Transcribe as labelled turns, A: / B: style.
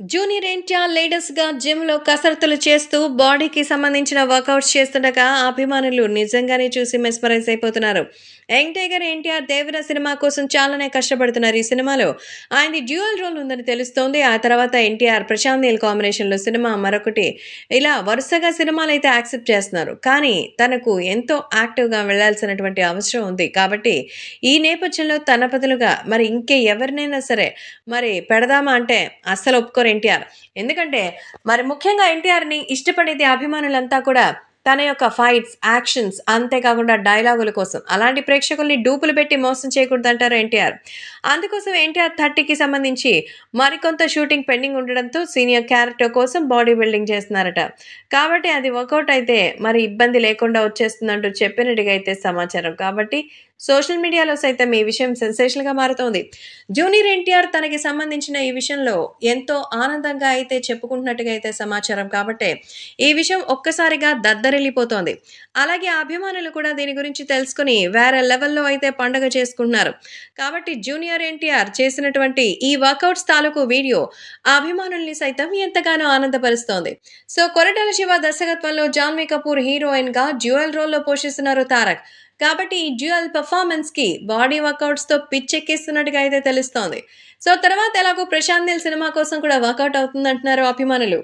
A: Junior NTR లేటెస్ట్‌గా జిమ్‌లో కసరత్తులు చేస్తూ బాడీకి సంబంధించిన వర్కౌట్స్ చేస్తుండగా అభిమానులు నిజంగానే చూసి మెస్మరైజ్ అయిపోతున్నారు. యంగ్ టైగర్ ఎన్టీఆర్ 'దేవర' సినిమా కోసం చాలానే కష్టపడుతున్నారు. ఈ సినిమాలో ఆయనది డ్యూయల్ రోల్ ఉందని తెలుస్తోంది. ఆ తర్వాత ఎన్టీఆర్, ప్రశాంత్ నీల్ కాంబినేషన్‌లో సినిమా మరొకటి ఇలా వరుసగా సినిమాలైతే యాక్సెప్ట్ చేస్తున్నారు. కానీ తనకు ఎంతో యాక్టివ్‌గా వెళ్ళాల్సినటువంటి అవసరం ఉంది. కాబట్టి ఈ నేపథ్యంలో తన బదులుగా మరి ఇంకే ఎవరినైనా సరే మరి పెడదామా అంటే అస్సలు ఒప్పుకోరు ఎన్టీఆర్. ఎందుకంటే మరి ముఖ్యంగా ఎన్టీఆర్‌ని ఇష్టపడేది అభిమానులంతా కూడా తన యొక్క ఫైట్స్, యాక్షన్స్ అంతేకాకుండా డైలాగుల కోసం. అలాంటి ప్రేక్షకుల్ని డూపులు పెట్టి మోసం చేయకూడదంటారు ఎన్టీఆర్. అందుకోసం ఎన్టీఆర్ 30కి సంబంధించి మరికొంత షూటింగ్ పెండింగ్ ఉండడంతో సీనియర్ క్యారెక్టర్ కోసం బాడీ బిల్డింగ్ చేస్తున్నారట. కాబట్టి అది వర్కౌట్ అయితే మరి ఇబ్బంది లేకుండా వచ్చేస్తుందంటూ చెప్పినట్టుగా అయితే సమాచారం. కాబట్టి సోషల్ మీడియాలో సైతం ఈ విషయం సెన్సేషనల్‌గా మారుతోంది. జూనియర్ ఎన్టీఆర్ తనకి సంబంధించిన ఈ విషయంలో ఎంతో ఆనందంగా అయితే చెప్పుకుంటున్నట్టుగా అయితే సమాచారం. కాబట్టే ఈ విషయం ఒక్కసారిగా దద్దరిల్లిపోతోంది. అలాగే అభిమానులు కూడా దీని గురించి తెలుసుకొని వేరే లెవెల్‌లో అయితే పండగ చేసుకుంటున్నారు. కాబట్టి జూనియర్ ఎన్టీఆర్ చేసినటువంటి ఈ వర్కౌట్స్ తాలూకు వీడియో అభిమానుల్ని సైతం ఎంతగానో ఆనందపరుస్తోంది. సో, కొరటాల శివ దర్శకత్వంలో జాన్వీ కపూర్ హీరోయిన్‌గా డ్యూయల్ రోల్‌లో పోషిస్తున్నారు తారక్. కాబట్టి ఈ డ్యూయల్ పెర్ఫార్మన్స్‌కి బాడీ వర్కౌట్స్‌తో పిచ్చెక్కిస్తున్నట్టుగా అయితే తెలుస్తోంది. సో, తర్వాత ఎలాగో ప్రశాంత్ నీల్ సినిమా కోసం కూడా వర్కౌట్ అవుతుందంటున్నారు అభిమానులు.